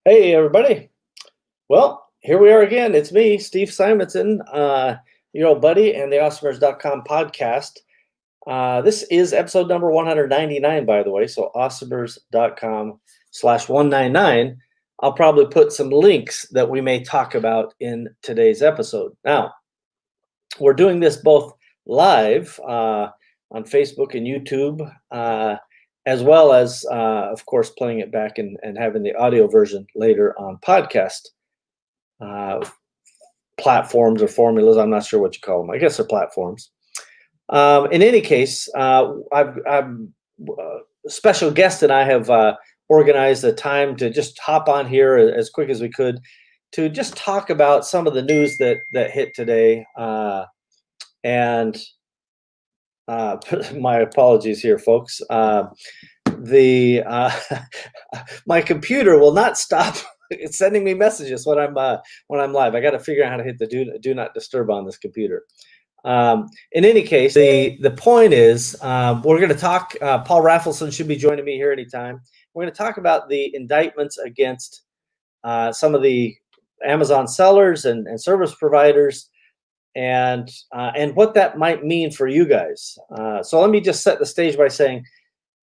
Hey, everybody. Well, here we are again. It's me, Steve Simonson, your old buddy, and the awesomers.com podcast. This is episode number 199, by the way. So awesomers.com/199. I'll probably put some links that we may talk about in today's episode. Now, we're doing this both live on Facebook and YouTube, as well as, of course, playing it back and having the audio version later on podcast platforms or formulas. I'm not sure what you call them. I guess they're platforms. In any case, a special guest and I have organized a time to just hop on here as quick as we could to just talk about some of the news that hit today. And my apologies here, folks. My computer will not stop sending me messages when I'm live. I got to figure out how to hit the do not disturb on this computer. In any case, the point is we're going to talk. Paul Rafelson should be joining me here anytime. We're going to talk about the indictments against some of the Amazon sellers and service providers, and what that might mean for you guys. So let me just set the stage by saying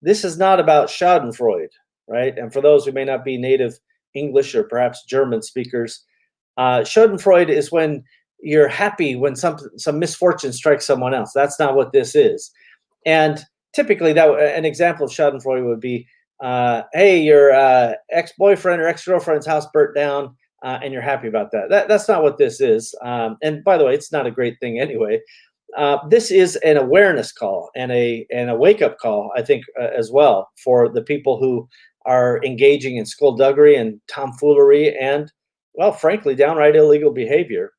this is not about Schadenfreude, right? And for those who may not be native English or perhaps German speakers, Schadenfreude is when you're happy when some misfortune strikes someone else. That's not what this is. And typically, an example of Schadenfreude would be, hey, your ex-boyfriend or ex-girlfriend's house burnt down, and you're happy about that. That's not what this is. And by the way, it's not a great thing anyway. This is an awareness call and a wake-up call, I think, as well, for the people who are engaging in skullduggery and tomfoolery and, well, frankly, downright illegal behavior.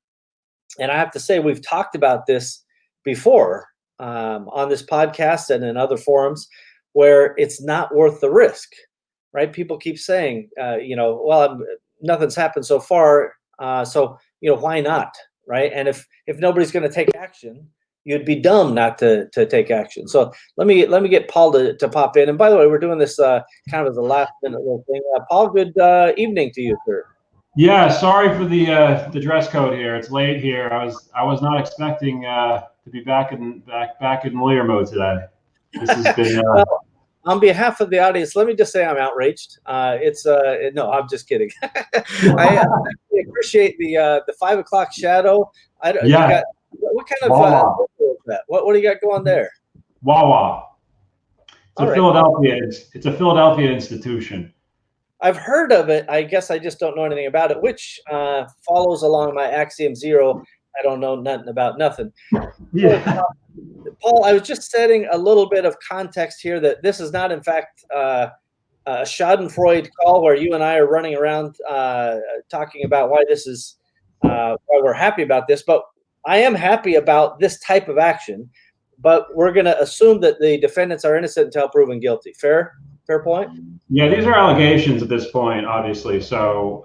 And I have to say, we've talked about this before on this podcast and in other forums where it's not worth the risk, right? People keep saying, well, nothing's happened so far, so why not, right? And if nobody's going to take action, you'd be dumb not to take action. So let me get Paul to pop in. And by the way, we're doing this kind of as a last minute little thing. Paul, good evening to you, sir. Yeah, sorry for the dress code here. It's late here. I was not expecting to be back in lawyer mode today. This has been. Well, on behalf of the audience, let me just say I'm outraged. No, I'm just kidding. I appreciate the 5 o'clock shadow. Yeah. What kind of is that? What do you got going there? Wawa. It's a Philadelphia. It's a Philadelphia institution. I've heard of it. I guess I just don't know anything about it, which follows along my axiom 0. I don't know nothing about nothing. Yeah. So, Paul, I was just setting a little bit of context here that this is not, in fact, a Schadenfreude call where you and I are running around talking about why this is why we're happy about this. But I am happy about this type of action. But we're going to assume that the defendants are innocent until proven guilty. Fair point? Yeah, these are allegations at this point, obviously. So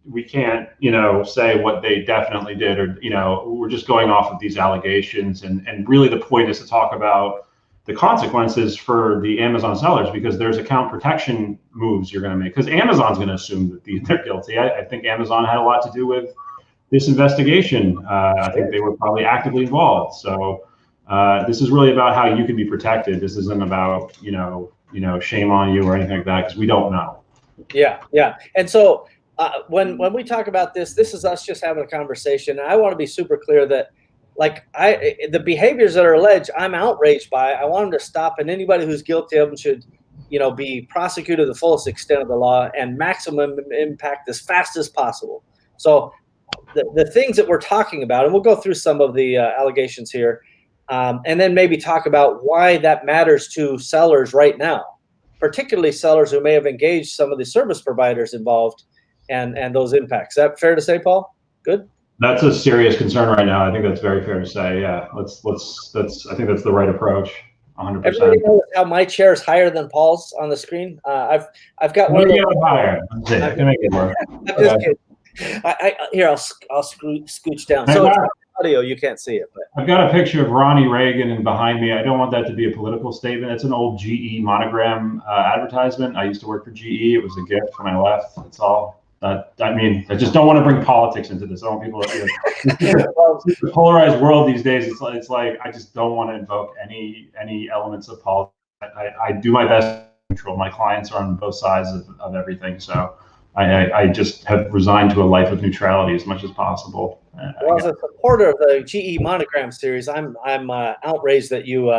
we can't, say what they definitely did, or we're just going off of these allegations. And really, the point is to talk about the consequences for the Amazon sellers, because there's account protection moves you're going to make. Because Amazon's going to assume that they're guilty. I think Amazon had a lot to do with this investigation. I think they were probably actively involved. So this is really about how you can be protected. This isn't about shame on you or anything like that, because we don't know. Yeah. And so when we talk about this is us just having a conversation. And I want to be super clear that, the behaviors that are alleged, I'm outraged by. I want them to stop, and anybody who's guilty of them should, be prosecuted to the fullest extent of the law and maximum impact as fast as possible. So the things that we're talking about, and we'll go through some of the allegations here, and then maybe talk about why that matters to sellers right now, particularly sellers who may have engaged some of the service providers involved and those impacts. Is that fair to say, Paul? Good? That's a serious concern right now. I think that's very fair to say. Yeah, I think that's the right approach. 100%. Everybody knows how my chair is higher than Paul's on the screen. I've got one of those. Higher. I can make it work. I'm just kidding. Here, I'll scooch down. So audio, you can't see it. But I've got a picture of Ronnie Reagan and behind me. I don't want that to be a political statement. It's an old GE monogram advertisement. I used to work for GE. It was a gift when I left. That's all. I mean, I just don't want to bring politics into this. I don't want people to, the polarized world these days. It's like I just don't want to invoke any elements of politics. I do my best to control. My clients are on both sides of everything. So I just have resigned to a life of neutrality as much as possible. Well, as a supporter of the GE Monogram series, I'm outraged that you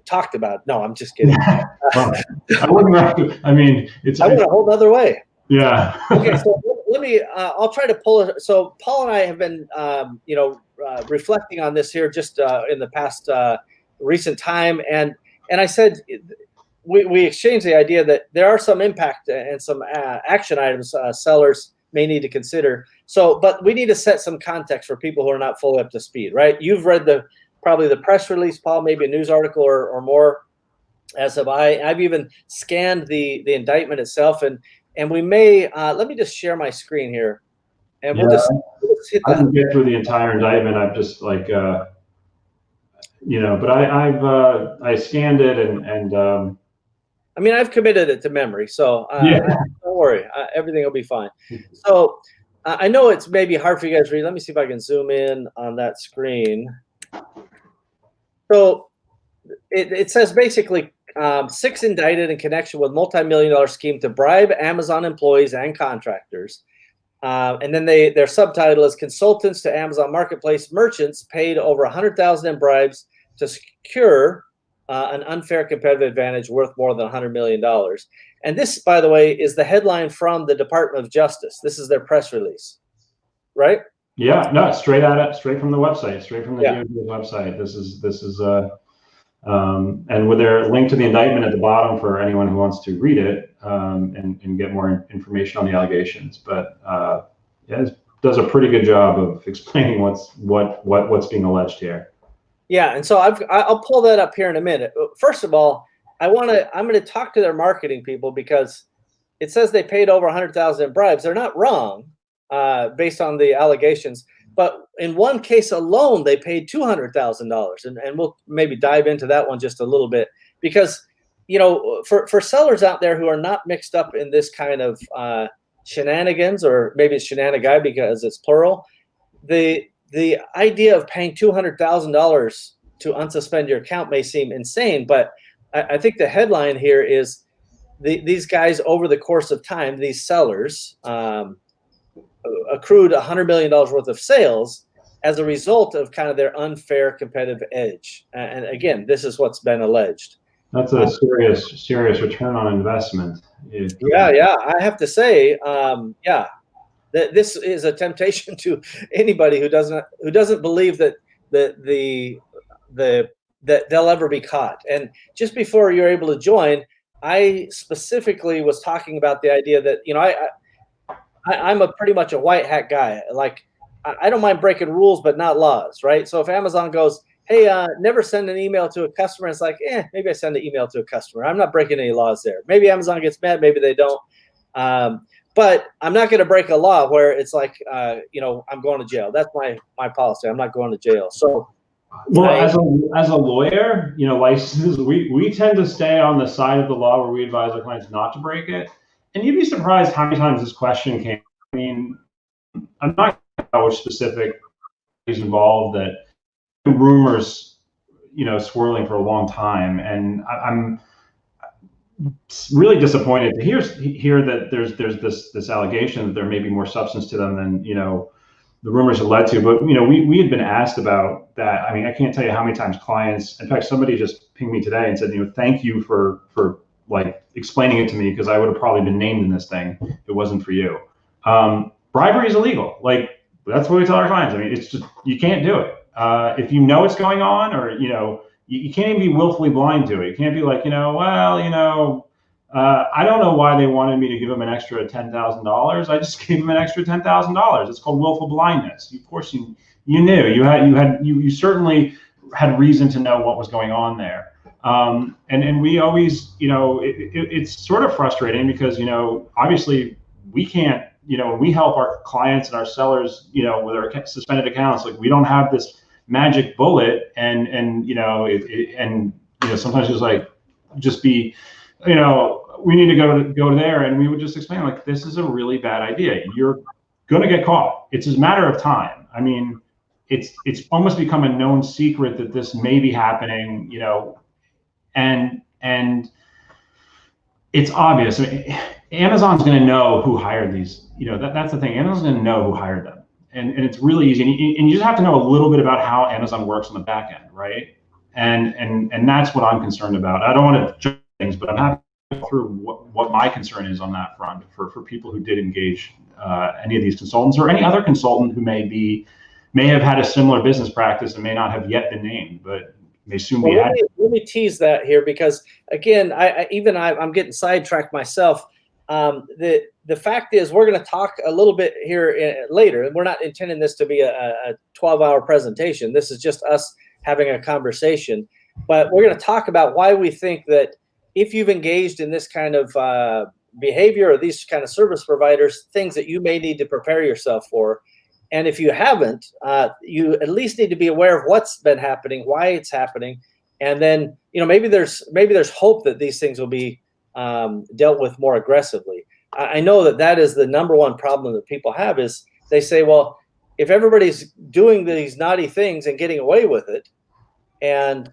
talked about. No, I'm just kidding. Well, I wouldn't. I mean, I went a whole other way. Yeah. Okay, so let me. I'll try to pull it. So Paul and I have been, reflecting on this here just in the past recent time, and I said we exchanged the idea that there are some impact and some action items sellers may need to consider. So, but we need to set some context for people who are not fully up to speed, right? You've read probably the press release, Paul, maybe a news article or more, as have I. I've even scanned the indictment itself, and we may let me just share my screen here, and we'll just hit that. I can get through the entire indictment. I've just like but I scanned it and I mean, I've committed it to memory, so don't worry, everything will be fine. So I know it's maybe hard for you guys to read. Let me see if I can zoom in on that screen. So it says basically 6 indicted in connection with multi-million-dollar scheme to bribe Amazon employees and contractors. And then their subtitle is Consultants to Amazon Marketplace Merchants Paid Over $100,000 in bribes to secure an unfair competitive advantage worth more than $100 million. And this, by the way, is the headline from the Department of Justice. This is their press release, right? Yeah, no, straight from the website, straight from the DOJ website. This is and with their link to the indictment at the bottom for anyone who wants to read it and get more information on the allegations. But it does a pretty good job of explaining what's being alleged here. Yeah, and so I'll pull that up here in a minute. First of all, I'm going to talk to their marketing people because it says they paid over $100,000 in bribes. They're not wrong based on the allegations, but in one case alone, they paid $200,000, and we'll maybe dive into that one just a little bit because for sellers out there who are not mixed up in this kind of shenanigans, or maybe it's shenanigan because it's plural, the idea of paying $200,000 to unsuspend your account may seem insane, but I think the headline here is these guys over the course of time, these sellers accrued $100 million worth of sales as a result of kind of their unfair competitive edge. And again, this is what's been alleged. That's a serious return on investment. Yeah. I have to say, this is a temptation to anybody who doesn't believe that that they'll ever be caught. And just before you're able to join, I specifically was talking about the idea that I'm a pretty much a white hat guy. Like I don't mind breaking rules, but not laws, right? So if Amazon goes, hey, never send an email to a customer, it's like, maybe I send an email to a customer. I'm not breaking any laws there. Maybe Amazon gets mad, maybe they don't. But I'm not going to break a law where it's like, I'm going to jail. That's my policy. I'm not going to jail. So, well, as a lawyer, licenses, we tend to stay on the side of the law where we advise our clients not to break it. And you'd be surprised how many times this question came. I mean, I'm not sure which specific is involved, that rumors, swirling for a long time, and I'm really disappointed to hear that there's this allegation that there may be more substance to them than the rumors have led to. But we had been asked about that. I mean, I can't tell you how many times clients. In fact, somebody just pinged me today and said, thank you for like explaining it to me, because I would have probably been named in this thing if it wasn't for you. Bribery is illegal. Like that's what we tell our clients. I mean, it's just you can't do it if you know what's going on, or you can't even be willfully blind to it. You can't be like, I don't know why they wanted me to give them an extra $10,000. I just gave them an extra $10,000. It's called willful blindness. Of course, you knew. You certainly had reason to know what was going on there. And we always, it's sort of frustrating because, obviously we can't when we help our clients and our sellers, with our suspended accounts, like we don't have this magic bullet, and sometimes it's like just be, we need to go there, and we would just explain like this is a really bad idea. You're going to get caught. It's a matter of time. I mean, it's almost become a known secret that this may be happening, and it's obvious. I mean, Amazon's going to know who hired these. That's the thing. Amazon's going to know who hired them, and it's really easy. And you just have to know a little bit about how Amazon works on the back end, right? And that's what I'm concerned about. I don't want to jump things, but I'm happy to go through what my concern is on that front for people who did engage any of these consultants or any other consultant who may have had a similar business practice and may not have yet been named, but may soon be. Let me tease that here, because again, I'm getting sidetracked myself. The fact is, we're going to talk a little bit here later, and we're not intending this to be a 12-hour presentation. This is just us having a conversation, but we're going to talk about why we think that if you've engaged in this kind of behavior or these kind of service providers, things that you may need to prepare yourself for. And if you haven't, you at least need to be aware of what's been happening, why it's happening, and then maybe there's hope that these things will be dealt with more aggressively. I know that is the number one problem that people have, is they say, well, if everybody's doing these naughty things and getting away with it, and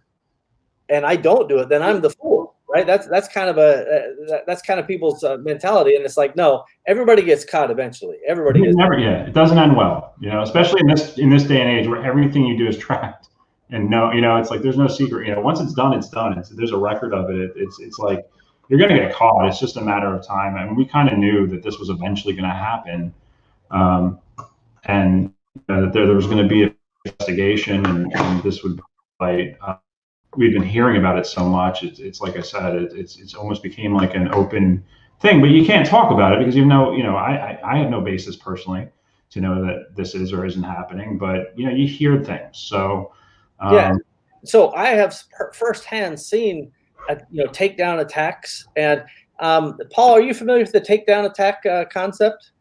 I don't do it, then I'm the fool, right? That's kind of people's mentality, and it's like, no, everybody gets caught eventually. Everybody gets it doesn't end well, especially in this day and age where everything you do is tracked, and it's like there's no secret. Once it's done, it's done. There's a record of it. It's like you're going to get caught. It's just a matter of time. I mean, we kind of knew that this was eventually going to happen, and that there was going to be an investigation, and this would be we've been hearing about it so much. It's like I said, it's almost became like an open thing, but you can't talk about it because I have no basis personally to know that this is or isn't happening, but you hear things. So so I have firsthand seen takedown attacks, and Paul, are you familiar with the takedown attack concept?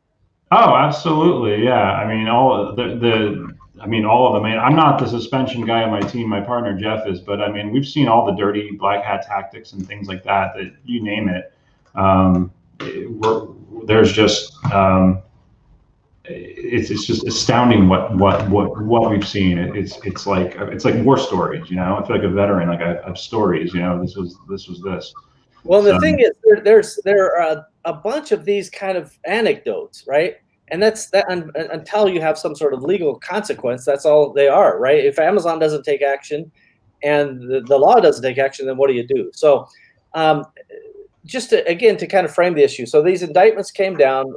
Oh, absolutely, yeah. I mean, all of them. I'm not the suspension guy on my team. My partner Jeff is, but I mean, we've seen all the dirty black hat tactics and things like that. That you name it. There's just it's just astounding what we've seen. It's like war stories. I feel like a veteran. Like I have stories. This was this. Well, the thing is, there are a bunch of these kind of anecdotes, right? And that's that until you have some sort of legal consequence. That's all they are, right? If Amazon doesn't take action, and the law doesn't take action, then what do you do? So, just to kind of frame the issue. So these indictments came down.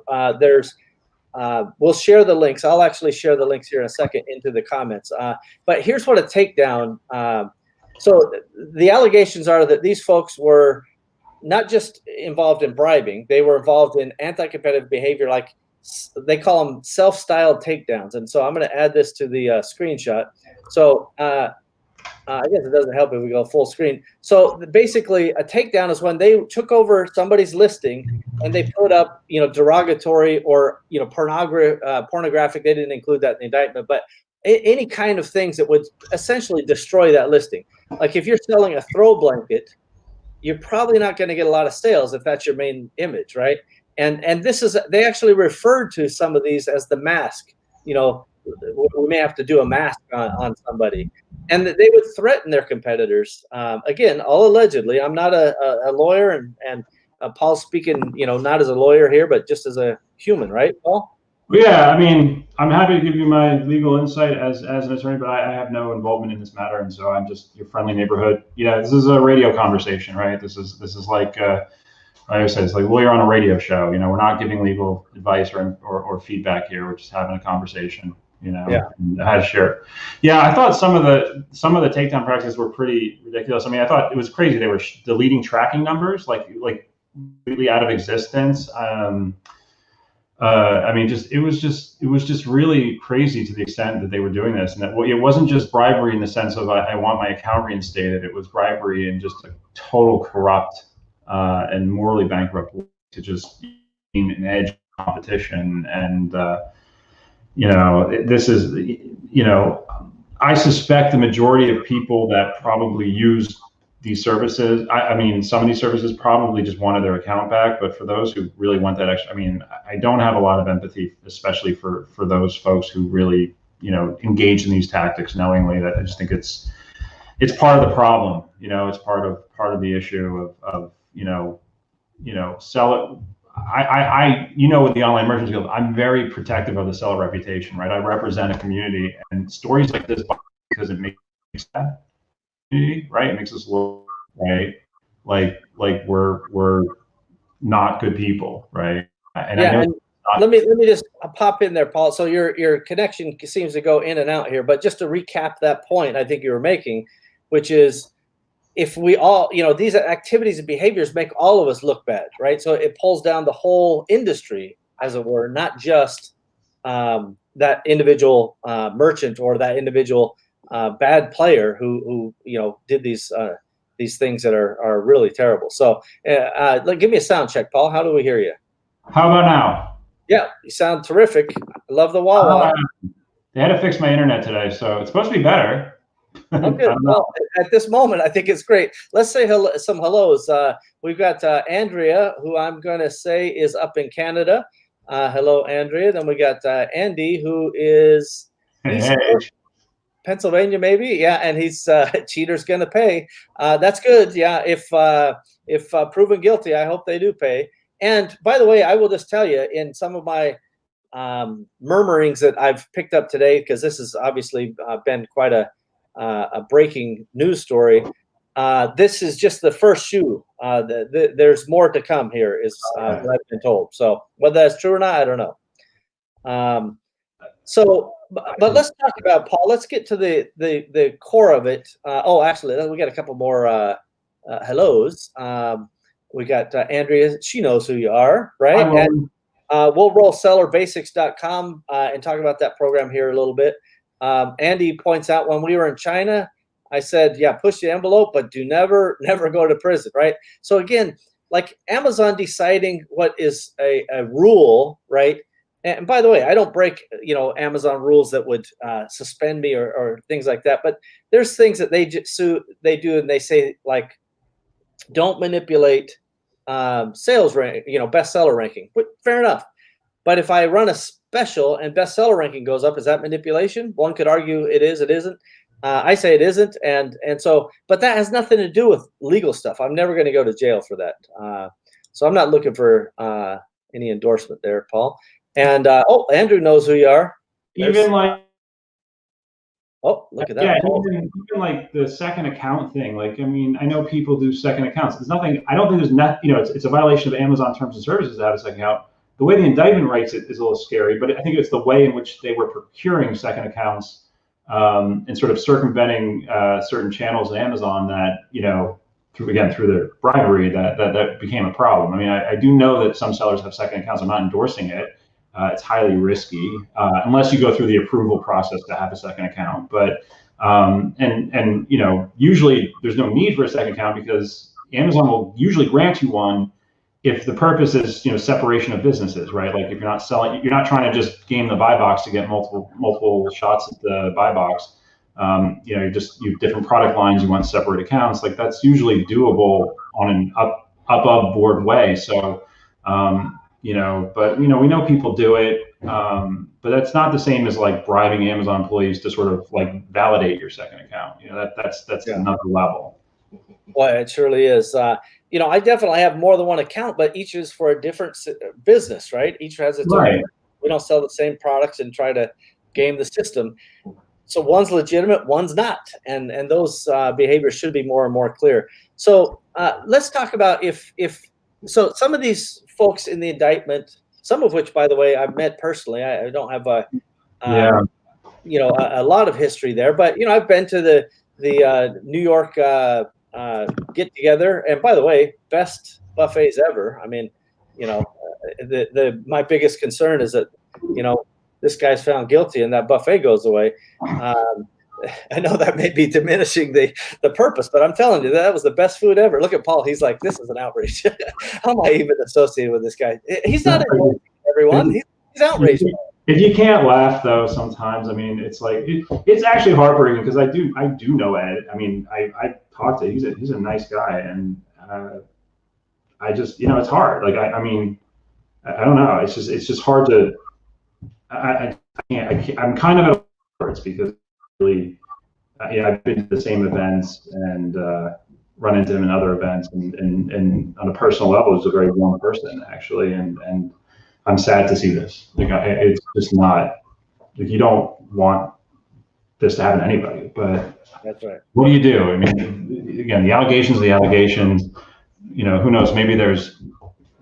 We'll share the links. I'll actually share the links here in a second into the comments. But here's what a takedown. So the allegations are that these folks were not just involved in bribing; they were involved in anti-competitive behavior, like they call them self-styled takedowns. And so I'm going to add this to the screenshot. So I guess it doesn't help if we go full screen. So basically, a takedown is when they took over somebody's listing and they put up, derogatory or pornographic. They didn't include that in the indictment, but any kind of things that would essentially destroy that listing. Like if you're selling a throw blanket, you're probably not going to get a lot of sales if that's your main image, right? And they actually referred to some of these as the mask. We may have to do a mask on somebody, and they would threaten their competitors. Again, all allegedly. I'm not a lawyer, and Paul's speaking, not as a lawyer here, but just as a human, right, Paul? Yeah, I mean, I'm happy to give you my legal insight as an attorney, but I have no involvement in this matter, and so I'm just your friendly neighborhood. This is a radio conversation, right? This is like. Like I said, it's like lawyer on a radio show. We're not giving legal advice or feedback here. We're just having a conversation. Yeah. And I had to share it. Yeah, I thought some of the takedown practices were pretty ridiculous. I mean, I thought it was crazy. They were deleting tracking numbers like completely out of existence. I mean, it was just really crazy to the extent that they were doing this, and that it wasn't just bribery in the sense of I want my account reinstated. It was bribery and just a total corrupt and morally bankrupt to just gain an edge competition. And this is, I suspect the majority of people that probably use these services, I mean, some of these services probably just wanted their account back, but for those who really want that extra, I mean, I don't have a lot of empathy, especially for those folks who really, engage in these tactics knowingly. That I just think it's part of the problem. It's part of the issue of sell it. With the Online Merchants Guild, I'm very protective of the seller reputation, right? I represent a community, and stories like this, because it makes that community, right? It makes us look, right, like we're not good people, right? And yeah, I know. and let me just pop in there, Paul. So your connection seems to go in and out here, but just to recap that point I think you were making, which is, if we all, these activities and behaviors make all of us look bad, right? So it pulls down the whole industry, as it were, not just that individual merchant or that individual bad player who did these things that are really terrible. So give me a sound check, Paul. How do we hear you? How about now? Yeah, you sound terrific. I love the wah-wah. They had to fix my internet today, so it's supposed to be better. Oh, good. Well, at this moment, I think it's great. Let's say some hellos. We've got Andrea, who I'm going to say is up in Canada. Hello, Andrea. Then we got Andy, who is East Coast, Pennsylvania, maybe. Yeah, and he's cheater's going to pay. That's good. Yeah, if proven guilty, I hope they do pay. And by the way, I will just tell you, in some of my murmurings that I've picked up today, because this has obviously been quite a breaking news story. This is just the first shoe. There's more to come here, is what I've been told. So whether that's true or not, I don't know. But let's talk about, Paul. Let's get to the core of it. Actually, we got a couple more hellos. We got Andrea. She knows who you are, right? And we'll roll sellerbasics.com and talk about that program here a little bit. Andy points out, when we were in China, I said, yeah, push the envelope, but do never go to prison, right? So again, like Amazon deciding what is a rule, right? And by the way, I don't break, Amazon rules that would suspend me or things like that. But there's things that they do, and they say, like, don't manipulate sales rank, bestseller ranking. But fair enough. But if I run a special and bestseller ranking goes up, is that manipulation? One could argue it is, it isn't. I say it isn't, and so, but that has nothing to do with legal stuff. I'm never going to go to jail for that. So I'm not looking for any endorsement there, Paul. And Andrew knows who you are. Look at that. Yeah, even like the second account thing. Like, I mean, I know people do second accounts. There's nothing. I don't think there's nothing. It's a violation of Amazon terms and services to have a second account. The way the indictment writes it is a little scary, but I think it's the way in which they were procuring second accounts and sort of circumventing certain channels in Amazon that, through their bribery, that became a problem. I mean, I do know that some sellers have second accounts. I'm not endorsing it. It's highly risky unless you go through the approval process to have a second account. But usually there's no need for a second account, because Amazon will usually grant you one if the purpose is, separation of businesses, right? Like, if you're not selling, you're not trying to just game the buy box to get multiple shots at the buy box. You have different product lines, you want separate accounts. Like, that's usually doable on an above board way. So, but we know people do it. But that's not the same as like bribing Amazon employees to sort of like validate your second account. That's another level. Well, it surely is. I definitely have more than one account, but each is for a different business, right? Each has its own. We don't sell the same products and try to game the system. So one's legitimate, one's not, and those behaviors should be more and more clear. So let's talk about if some of these folks in the indictment, some of which, by the way, I've met personally. I don't have a lot of history there, but I've been to the New York get together, and by the way, best buffets ever. I mean, my biggest concern is that this guy's found guilty and that buffet goes away. I know that may be diminishing the purpose, but I'm telling you, that was the best food ever. Look at Paul. He's like, this is an outrage. How am I even associated with this guy? He's not everyone. He's outraged. If you can't laugh though, sometimes, I mean, it's like it's actually heartbreaking because I do know Ed. I mean, I talked to he's a nice guy, and I just it's hard. Like I mean, I don't know. It's just hard to. I can't. I'm kind of at words because really, I've been to the same events and run into him in other events, and on a personal level, he's a very warm person actually, and I'm sad to see this. Like, it's just not. Like, you don't want this to happen to anybody. But that's right. What do you do? I mean, again, the allegations are the allegations. Who knows? Maybe there's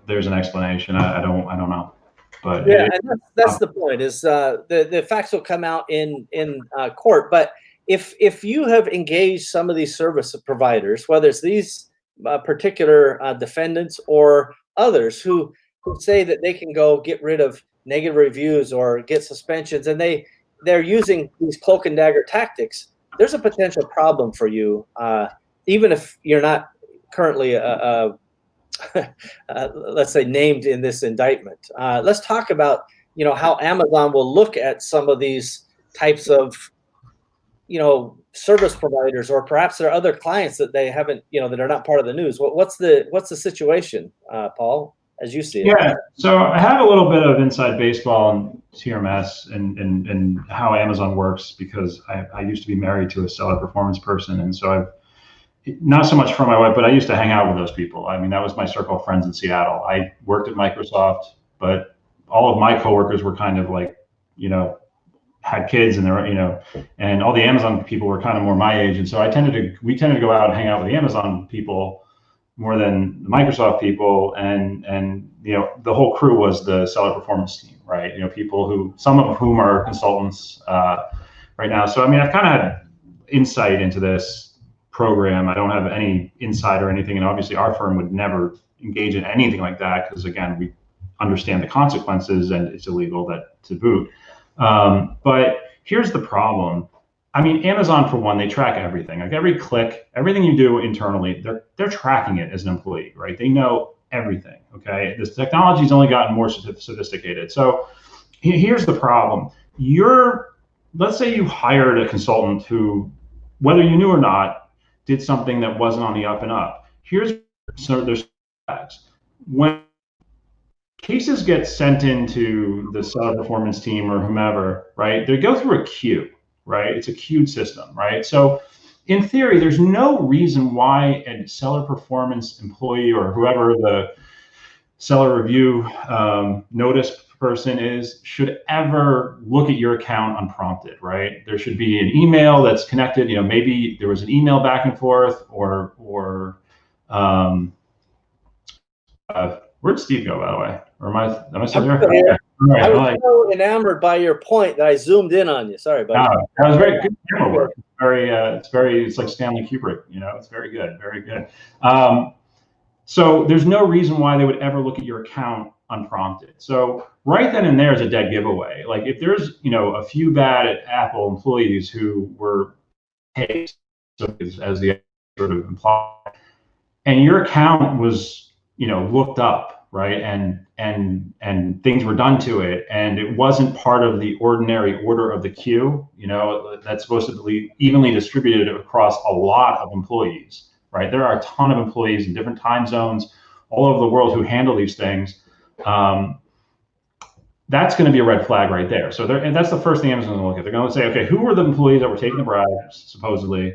an explanation. I don't know. But yeah, and that's the point. Is the facts will come out in court. But if you have engaged some of these service providers, whether it's these particular defendants or others who say that they can go get rid of negative reviews or get suspensions, and they're using these cloak and dagger tactics, there's a potential problem for you, even if you're not currently let's say named in this indictment. Let's talk about how Amazon will look at some of these types of service providers, or perhaps there are other clients that they haven't that are not part of the news. What's the situation, Paul, as you see it? Yeah, so I have a little bit of inside baseball on TRMS and how Amazon works, because I used to be married to a seller performance person, and so I've not so much from my wife, but I used to hang out with those people. I mean, that was my circle of friends in Seattle. I worked at Microsoft, but all of my coworkers were kind of like, had kids, and and all the Amazon people were kind of more my age. And so we tended to go out and hang out with the Amazon people more than the Microsoft people. And the whole crew was the seller performance team, right? People some of whom are consultants right now. So, I mean, I've kind of had insight into this program. I don't have any insight or anything, and obviously our firm would never engage in anything like that because, again, we understand the consequences and it's illegal to boot. But here's the problem. I mean, Amazon, for one, they track everything. Like every click, everything you do internally, they're tracking it as an employee, right? They know everything. Okay, this technology's only gotten more sophisticated. So here's the problem. Let's say you hired a consultant who, whether you knew or not, did something that wasn't on the up and up. There's facts. When cases get sent into the seller performance team or whomever, right? They go through a queue, right? It's a queued system, right? So in theory, there's no reason why a seller performance employee or whoever the seller review notice person should ever look at your account unprompted, right? There should be an email that's connected. Maybe there was an email back and forth, or where'd Steve go, by the way? Or am I still here? Okay. Right. I was so enamored by your point that I zoomed in on you. Sorry, buddy. That was very good camera work. It's like Stanley Kubrick. It's very good, very good. So there's no reason why they would ever look at your account unprompted. So right then and there is a dead giveaway. Like if there's a few bad Apple employees who were paid, as the sort of implied, and your account was looked up, right, and things were done to it, and it wasn't part of the ordinary order of the queue, that's supposed to be evenly distributed across a lot of employees, right? There are a ton of employees in different time zones all over the world who handle these things. That's going to be a red flag right there. So and that's the first thing Amazon's going to look at. They're going to say, okay, who were the employees that were taking the bribes, supposedly,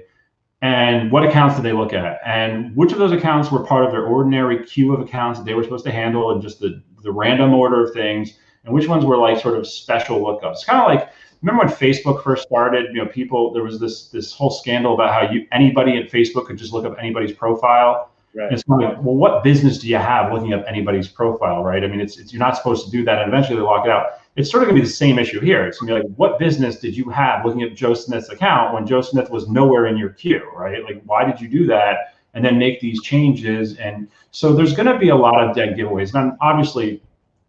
and what accounts did they look at? And which of those accounts were part of their ordinary queue of accounts that they were supposed to handle in just the random order of things? And which ones were like sort of special lookups? It's kind of like, remember when Facebook first started, there was this whole scandal about how anybody at Facebook could just look up anybody's profile. Right. It's kind of like, well, what business do you have looking up anybody's profile, right? I mean, you're not supposed to do that, and eventually they lock it out. It's sort of going to be the same issue here. It's going to be like, what business did you have looking at Joe Smith's account when Joe Smith was nowhere in your queue, right? Like, why did you do that and then make these changes? And so there's going to be a lot of dead giveaways. And I obviously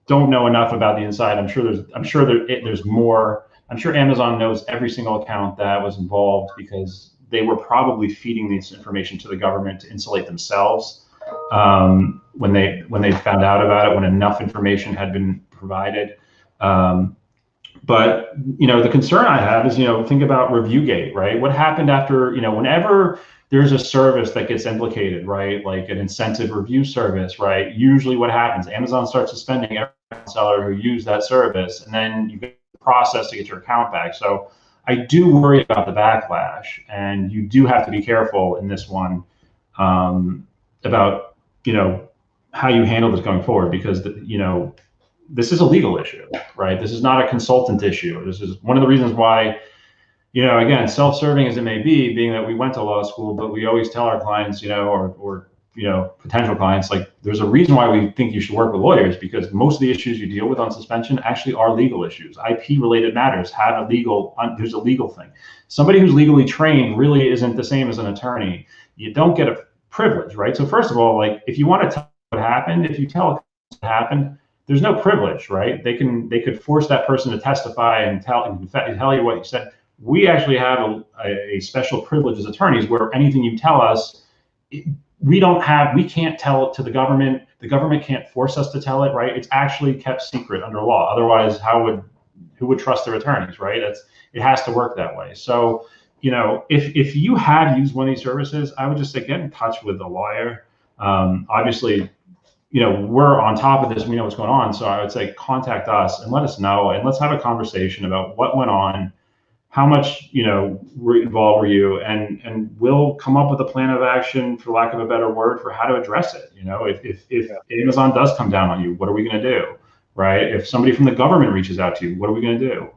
don't know enough about the inside. I'm sure there's more. I'm sure Amazon knows every single account that was involved, because they were probably feeding this information to the government to insulate themselves when they found out about it, when enough information had been provided. But, the concern I have is, think about ReviewGate, right? What happened after, whenever there's a service that gets implicated, right? Like an incentive review service, right? Usually what happens, Amazon starts suspending every seller who used that service, and then you get the process to get your account back. So I do worry about the backlash, and you do have to be careful in this one about, how you handle this going forward, because, this is a legal issue, right? This is not a consultant issue. This is one of the reasons why, again, self-serving as it may be, being that we went to law school, but we always tell our clients, or potential clients, like, there's a reason why we think you should work with lawyers, because most of the issues you deal with on suspension actually are legal issues. IP-related matters have there's a legal thing. Somebody who's legally trained really isn't the same as an attorney. You don't get a privilege, right? So first of all, like, if you want to tell what happened, if you tell what happened, there's no privilege, right? They could force that person to testify and tell you what you said. We actually have a special privilege as attorneys where anything you tell us, we can't tell it to the government. The government can't force us to tell it, right? It's actually kept secret under law. Otherwise, who would trust their attorneys, right? It has to work that way. So, if you have used one of these services, I would just say get in touch with a lawyer. Obviously, we're on top of this. We know what's going on. So I would say contact us and let us know, and let's have a conversation about what went on, how much, involved were you, and we'll come up with a plan of action, for lack of a better word, for how to address it. If Amazon does come down on you, what are we going to do, right? If somebody from the government reaches out to you, what are we going to do?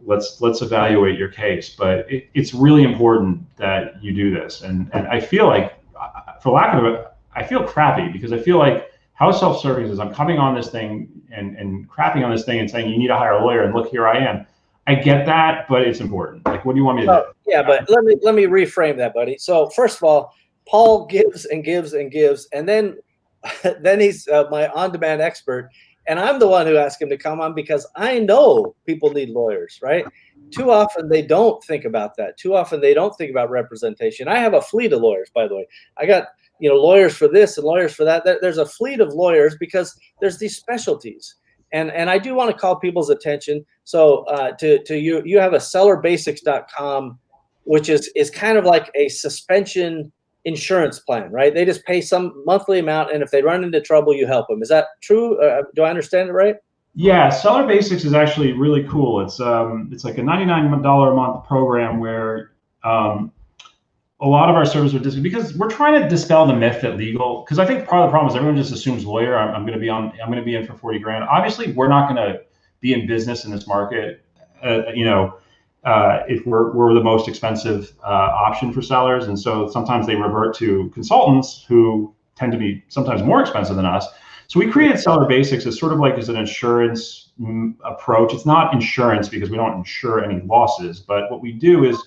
Let's evaluate your case. But it's really important that you do this. And I feel like, for lack of a I feel crappy, because I feel like how self-serving is I'm coming on this thing and crapping on this thing and saying you need to hire a lawyer, and look, here I am. I get that, but it's important. Like, what do you want me to do? Yeah, but let me reframe that, buddy. So first of all, Paul gives and gives and gives, and then he's my on-demand expert, and I'm the one who asked him to come on because I know people need lawyers, right? Too often they don't think about that. Too often they don't think about representation. I have a fleet of lawyers, by the way. I got lawyers for this and lawyers for that. There's a fleet of lawyers because there's these specialties. And I do want to call people's attention. So to you have a sellerbasics.com, which is kind of like a suspension insurance plan, right? They just pay some monthly amount, and if they run into trouble, you help them. Is that true? Do I understand it right? Yeah, Seller Basics is actually really cool. It's like a $99 a month program where a lot of our services are because we're trying to dispel the myth that legal, because I think part of the problem is everyone just assumes lawyer. I'm going to be in for 40 grand. Obviously, we're not going to be in business in this market. If we're the most expensive option for sellers, and so sometimes they revert to consultants who tend to be sometimes more expensive than us. So we created Seller Basics as sort of like as an insurance approach. It's not insurance because we don't insure any losses, but what we do is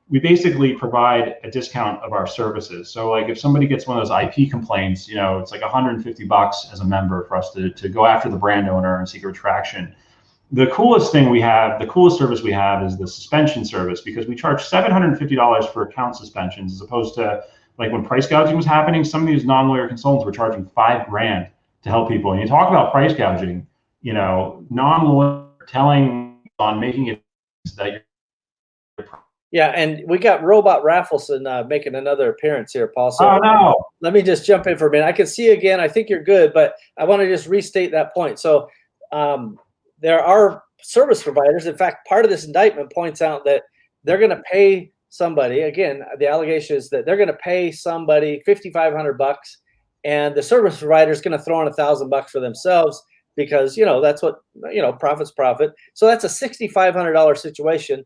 we basically provide a discount of our services. So like if somebody gets one of those IP complaints, it's like $150 as a member for us to go after the brand owner and seek a retraction. The coolest service we have is the suspension service, because we charge $750 for account suspensions, as opposed to like when price gouging was happening, some of these non-lawyer consultants were charging $5 grand to help people. And you talk about price gouging, non-lawyer telling on making it that you're. Yeah, and we got Robot Rafelson making another appearance here, Paul. So oh, no. Let me just jump in for a minute. I can see you again. I think you're good, but I want to just restate that point. So there are service providers. In fact, part of this indictment points out that they're going to pay somebody. Again, the allegation is that they're going to pay somebody $5,500, and the service provider is going to throw in $1,000 for themselves, because that's what profit's profit. So that's a $6,500 situation.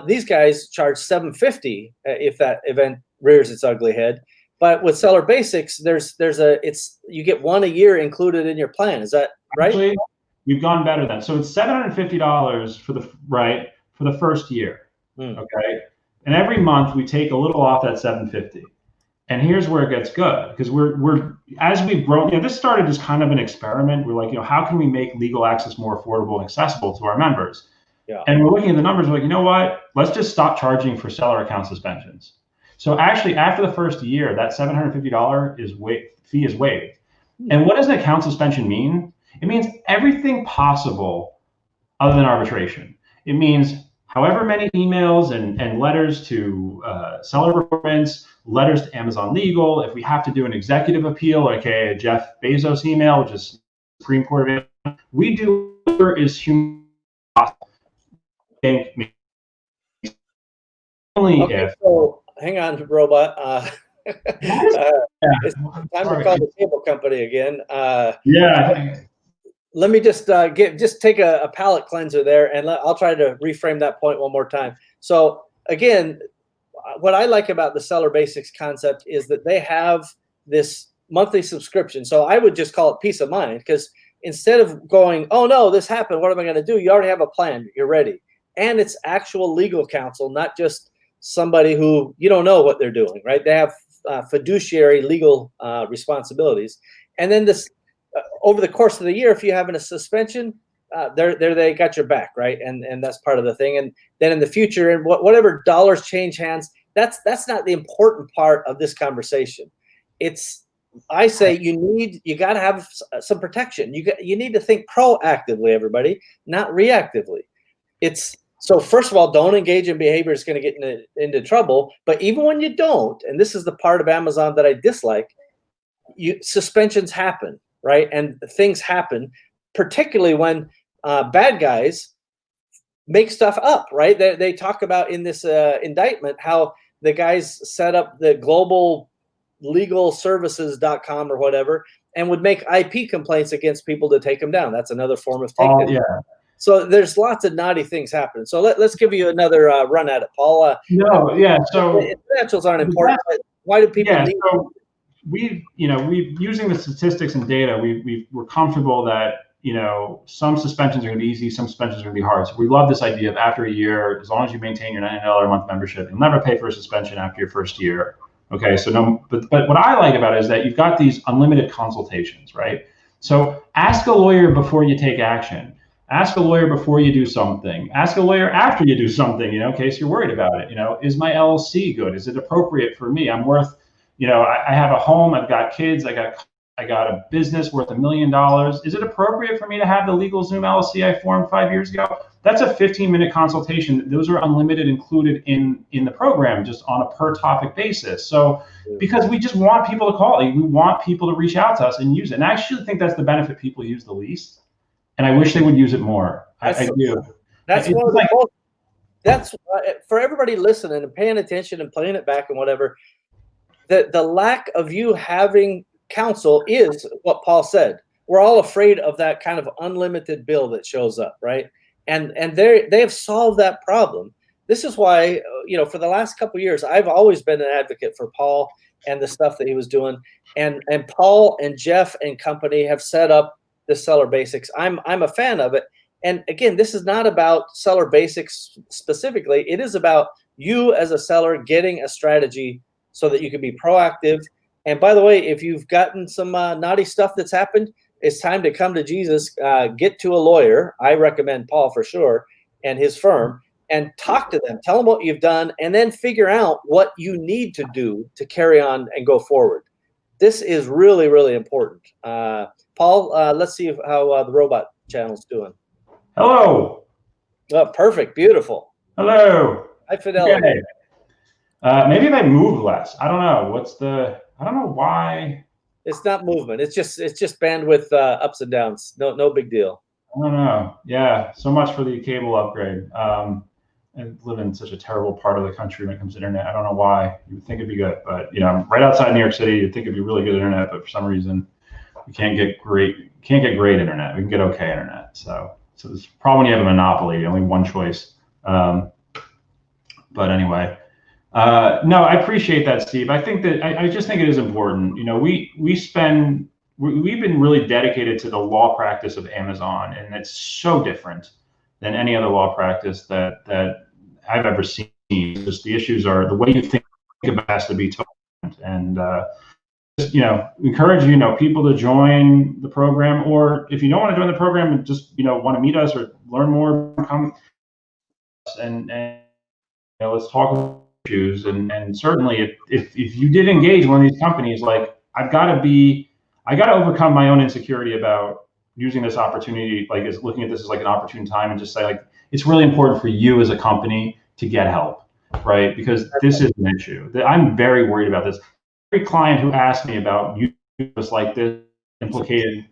These guys charge $750 if that event rears its ugly head. But with Seller Basics, you get one a year included in your plan. Is that right? Actually, we've gone better than. So it's $750 for the first year. Okay, and every month we take a little off that $750. And here's where it gets good, because we're as we've grown. This started as kind of an experiment. We're like, how can we make legal access more affordable and accessible to our members? Yeah. And we're looking at the numbers, we're like, you know what? Let's just stop charging for seller account suspensions. So actually, after the first year, that $750 fee is waived. And what does an account suspension mean? It means everything possible other than arbitration. It means however many emails and letters to seller performance, letters to Amazon Legal. If we have to do an executive appeal, aka a Jeff Bezos email, which is Supreme Court of Amazon, we do whatever is human possible. Only Okay, if. so hang on, robot. It's time to call the cable company again. Yeah. Let me just take a palate cleanser there, and I'll try to reframe that point one more time. So again, what I like about the Seller Basics concept is that they have this monthly subscription. So I would just call it peace of mind, because instead of going, oh no, this happened, what am I going to do? You already have a plan. You're ready. And it's actual legal counsel, not just somebody who you don't know what they're doing, right? They have fiduciary legal responsibilities. And then this, over the course of the year, if you're having a suspension, they got your back, right? And that's part of the thing. And then in the future, and whatever dollars change hands, that's not the important part of this conversation. I say you got to have some protection. You need to think proactively, everybody, not reactively. So first of all, don't engage in behavior that's going to get into trouble. But even when you don't, and this is the part of Amazon that I dislike, suspensions happen, right? And things happen, particularly when bad guys make stuff up, right? They talk about in this indictment how the guys set up the global legal services.com or whatever and would make IP complaints against people to take them down. That's another form of takedown. Yeah. So there's lots of naughty things happening. So let's give you another run at it, Paul. So the financials aren't important. But why do people need? So we've using the statistics and data, we're comfortable that some suspensions are going to be easy, some suspensions are going to be hard. So we love this idea of after a year, as long as you maintain your $99 a month membership, you'll never pay for a suspension after your first year. Okay, so but what I like about it is that you've got these unlimited consultations, right? So ask a lawyer before you take action. Ask a lawyer before you do something. Ask a lawyer after you do something, in case you're worried about it. Is my LLC good? Is it appropriate for me? I'm worth, I have a home, I've got kids, I got a business worth $1 million. Is it appropriate for me to have the LegalZoom LLC I formed 5 years ago? That's a 15-minute consultation. Those are unlimited, included in the program, just on a per topic basis. So because we just want people to call, we want people to reach out to us and use it. And I actually think that's the benefit people use the least. And I wish they would use it more. I do. That's for everybody listening and paying attention and playing it back and whatever. The lack of you having counsel is what Paul said. We're all afraid of that kind of unlimited bill that shows up, right? And they have solved that problem. This is why for the last couple of years I've always been an advocate for Paul and the stuff that he was doing. And Paul and Jeff and company have set up the Seller Basics. I'm a fan of it. And again, this is not about Seller Basics specifically. It is about you as a seller getting a strategy so that you can be proactive. And by the way, if you've gotten some naughty stuff that's happened, it's time to come to Jesus, get to a lawyer. I recommend Paul for sure and his firm, and talk to them. Tell them what you've done, and then figure out what you need to do to carry on and go forward. This is really, really important. Paul, let's see how the robot channel's doing. Hello. Oh, perfect. Beautiful. Hello. High fidelity. Okay. Maybe if I move less. I don't know. I don't know why. It's not movement. It's just bandwidth ups and downs. No big deal. I don't know. Yeah. So much for the cable upgrade. I live in such a terrible part of the country when it comes to internet. I don't know why. You would think it'd be good, but I'm right outside New York City. You'd think it'd be really good internet, but for some reason we can't get great internet. We can get okay internet. So it's probably when you have a monopoly, only one choice. But anyway, no, I appreciate that, Steve. I think that I just think it is important. We've been really dedicated to the law practice of Amazon, and it's so different than any other law practice that I've ever seen. Just the issues are the way you think about it has to be totally different. And just encourage people to join the program, or if you don't want to join the program and just want to meet us or learn more, come and let's talk about issues. And certainly if you did engage one of these companies, like I got to overcome my own insecurity about using this opportunity, like is looking at this as like an opportune time and just say like, it's really important for you as a company to get help, right? Because this is an issue that I'm very worried about this. Every client who asks me about use like this implicated.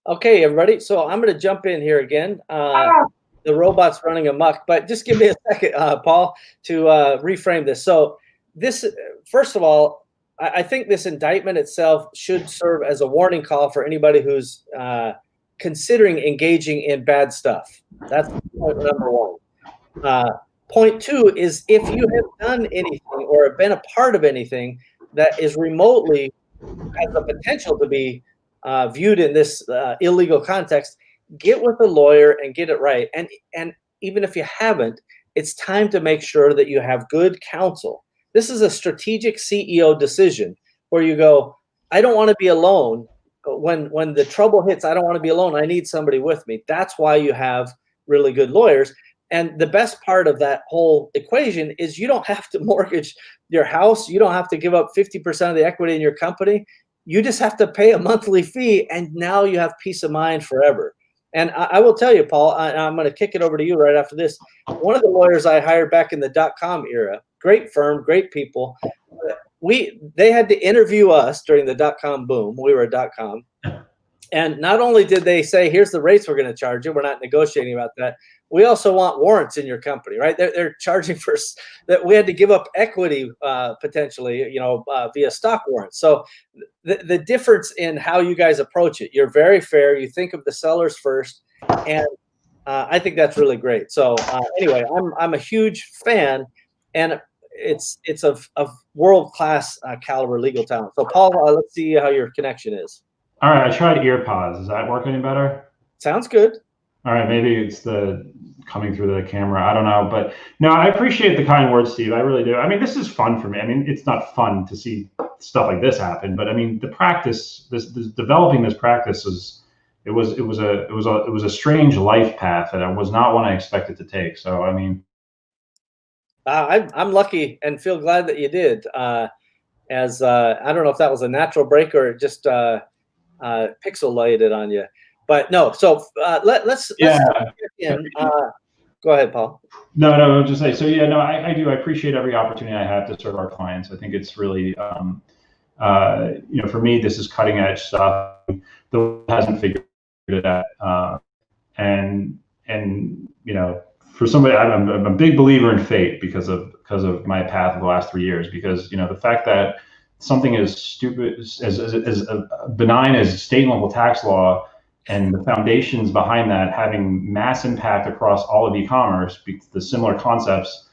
Okay, everybody. So I'm going to jump in here again. The robot's running amok, but just give me a second, Paul, to reframe this. So this, first of all, I think this indictment itself should serve as a warning call for anybody who's considering engaging in bad stuff. That's point number one. Point two is if you have done anything or have been a part of anything that is remotely has the potential to be viewed in this illegal context, get with a lawyer and get it right. And even if you haven't, it's time to make sure that you have good counsel. This is a strategic CEO decision where you go, I don't want to be alone. When the trouble hits, I don't want to be alone. I need somebody with me. That's why you have really good lawyers. And the best part of that whole equation is you don't have to mortgage your house. You don't have to give up 50% of the equity in your company. You just have to pay a monthly fee, and now you have peace of mind forever. And I will tell you, Paul, I'm going to kick it over to you right after this. One of the lawyers I hired back in the .com era, great firm, great people. They had to interview us during the .com boom. We were a .com. And not only did they say, here's the rates we're going to charge you, we're not negotiating about that. We also want warrants in your company, right? They're charging for that. We had to give up equity potentially, via stock warrants. So the difference in how you guys approach it, you're very fair. You think of the sellers first, and I think that's really great. So anyway, I'm a huge fan, and it's of world-class caliber legal talent. So Paul, let's see how your connection is. All right, I tried earpods. Does that work any better? Sounds good. All right, maybe it's the coming through the camera. I don't know, but no, I appreciate the kind words, Steve. I really do. I mean, this is fun for me. I mean, it's not fun to see stuff like this happen, but I mean, the practice, this developing this practice it was a strange life path that I was not one I expected to take. So I mean, I'm lucky and feel glad that you did. As I don't know if that was a natural break or just pixelated on you. But no, so let's in. Go ahead, Paul. No, I'll just say, so yeah, no, I do. I appreciate every opportunity I have to serve our clients. I think it's really, for me, this is cutting edge stuff. The world hasn't figured it out. And for somebody, I'm a big believer in fate because of my path of the last 3 years, because, the fact that something as stupid, as benign as state and local tax law and the foundations behind that having mass impact across all of e-commerce, the similar concepts,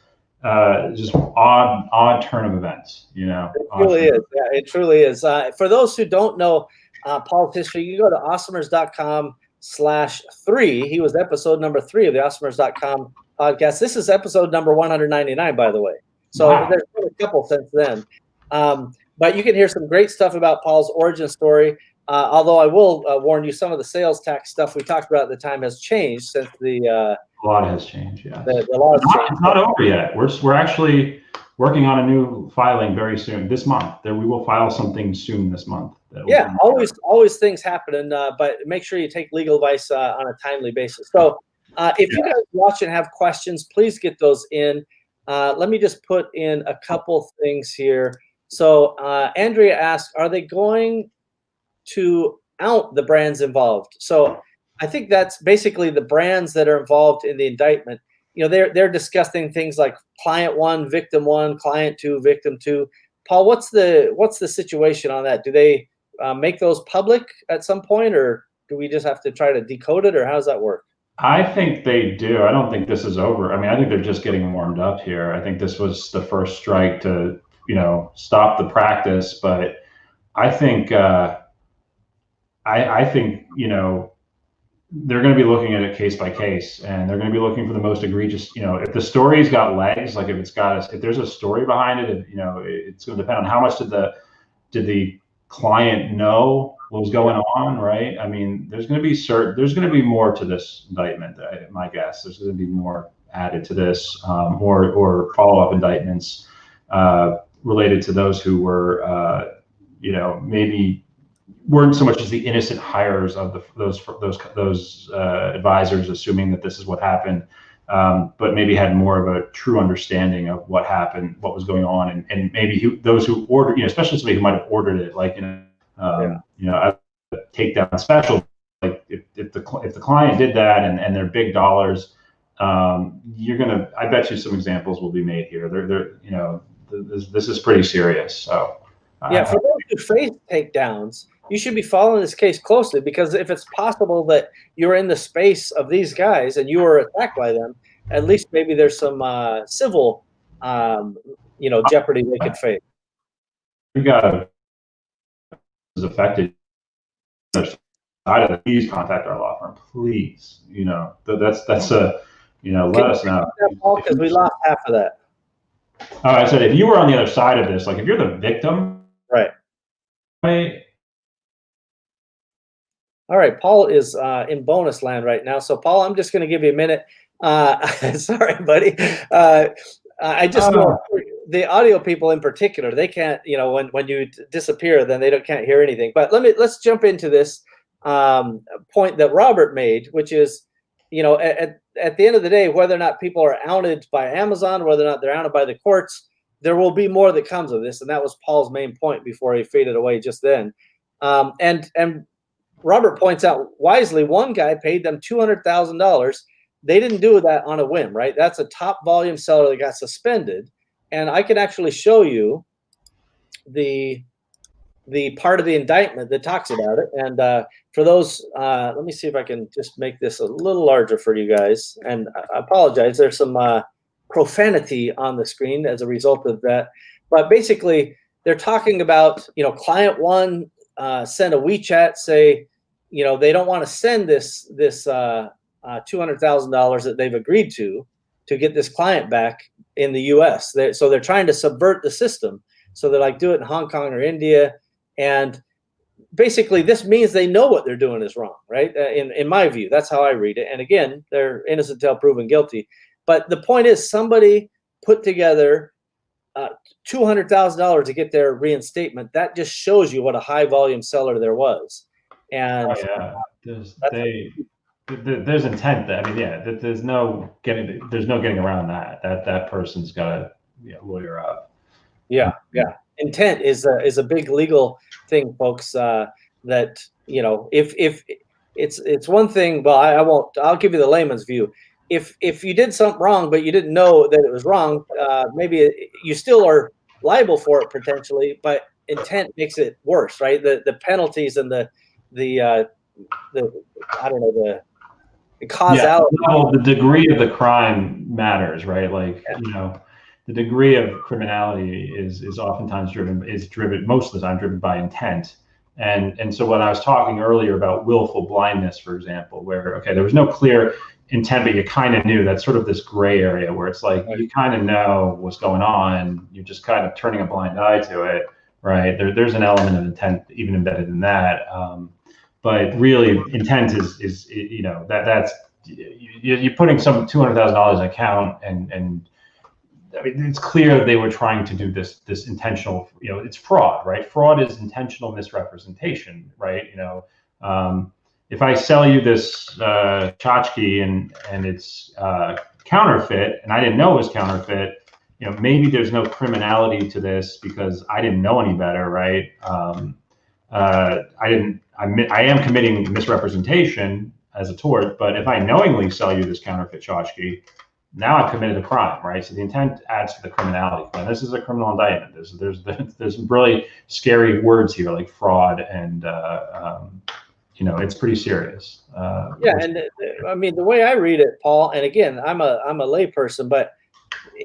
just odd turn of events, It truly is. Yeah, it truly is. For those who don't know Paul's history, you go to awesomers.com/3. He was episode number 3 of the awesomers.com podcast. This is episode number 199, by the way. So wow. There's been a couple since then. But you can hear some great stuff about Paul's origin story. Although I will warn you, some of the sales tax stuff we talked about at the time has changed since a lot has changed. Yeah, the law has changed. It's not over yet. We're actually working on a new filing very soon this month. We will file something soon this month. Yeah, always things happen, but make sure you take legal advice on a timely basis. So if you guys watch and have questions, please get those in. Let me just put in a couple things here. So Andrea asked, are they going to out the brands involved? So I think that's basically the brands that are involved in the indictment. They're discussing things like client 1, victim 1, client 2, victim 2. Paul, what's the situation on that? Do they make those public at some point, or do we just have to try to decode it, or how does that work? I think they do. I don't think this is over. I mean, I think they're just getting warmed up here. I think this was the first strike to, stop the practice. But I think, I think, they're going to be looking at it case by case, and they're going to be looking for the most egregious, if the story's got legs, like if there's a story behind it, it's going to depend on how much did the client know what was going on, right? I mean, there's going to be more to this indictment. My guess, there's going to be more added to this, or follow-up indictments related to those who were, maybe weren't so much as the innocent hires of those advisors, assuming that this is what happened, but maybe had more of a true understanding of what happened, what was going on, and maybe those who ordered, especially somebody who might have ordered it, like a takedown special. Like if the client did that and they're big dollars, I bet you some examples will be made here. This is pretty serious. So yeah, for those who face takedowns, you should be following this case closely, because if it's possible that you're in the space of these guys and you were attacked by them, at least maybe there's some civil, jeopardy they could face. We got is affected. Please contact our law firm, please. That's a let us know, because we lost half of that. I said if you were on the other side of this, like if you're the victim, right? All right, Paul is in bonus land right now. So, Paul, I'm just going to give you a minute. Sorry, buddy. I just know the audio people in particular, they can't, when you disappear, then they can't hear anything. But let's jump into this point that Robert made, which is, at the end of the day, whether or not people are outed by Amazon, whether or not they're outed by the courts, there will be more that comes of this. And that was Paul's main point before he faded away just then. And Robert points out wisely, one guy paid them $200,000. They didn't do that on a whim, right? That's a top volume seller that got suspended. And I can actually show you the part of the indictment that talks about it. And for those, let me see if I can just make this a little larger for you guys. And I apologize, there's some profanity on the screen as a result of that. But basically, they're talking about, client one sent a WeChat, say, they don't want to send this $200,000 that they've agreed to get this client back in the U.S. So they're trying to subvert the system. So they're like, do it in Hong Kong or India. And basically, this means they know what they're doing is wrong, right? In my view, that's how I read it. And again, they're innocent till proven guilty. But the point is, somebody put together $200,000 to get their reinstatement. That just shows you what a high volume seller there was. And there's intent there. I mean, there's no getting around that. That person's got to lawyer up. Yeah. Intent is a big legal thing, folks. That if it's one thing, well, I'll give you the layman's view. If you did something wrong, but you didn't know that it was wrong, maybe you still are liable for it potentially, but intent makes it worse, right? The penalties and the causality. The degree of the crime matters, right? Like, the degree of criminality is oftentimes driven most of the time driven by intent. And so when I was talking earlier about willful blindness, for example, where, there was no clear intent, but you kind of knew, that's sort of this gray area where it's like, you kind of know what's going on. You're just kind of turning a blind eye to it, right? There's an element of intent even embedded in that. But really intent is that's, you're putting some $200,000 in account and I mean, it's clear they were trying to do this intentional, it's fraud, right? Fraud is intentional misrepresentation, right? If I sell you this tchotchke and it's counterfeit and I didn't know it was counterfeit, maybe there's no criminality to this because I didn't know any better, right? I am committing misrepresentation as a tort, but if I knowingly sell you this counterfeit tchotchke, now I've committed a crime, right? So the intent adds to the criminality. And this is a criminal indictment. There's really scary words here like fraud, and it's pretty serious. And I mean, the way I read it, Paul, and again, I'm a layperson, but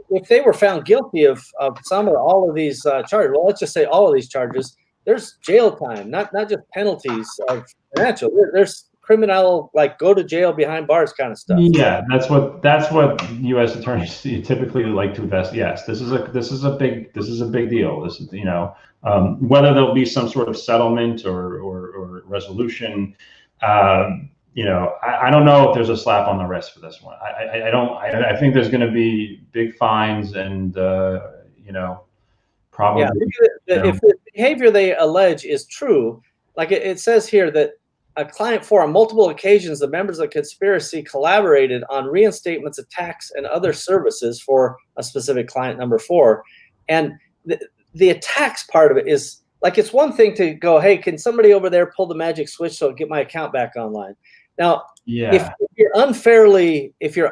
if they were found guilty of some or all of these charges, well, let's just say all of these charges, there's jail time, not just penalties of financial. There's criminal, like go to jail behind bars kind of stuff. Yeah, that's what U.S. attorneys typically like to invest. Yes, this is a big deal. This is whether there'll be some sort of settlement or resolution. I don't know if there's a slap on the wrist for this one. I think there's going to be big fines and probably. If the behavior they allege is true, like it says here that a client 4, on multiple occasions, the members of the conspiracy collaborated on reinstatements, attacks, and other services for a specific client number 4. And the attacks part of it is like, it's one thing to go, hey, can somebody over there pull the magic switch so I'll get my account back online? Now, if you're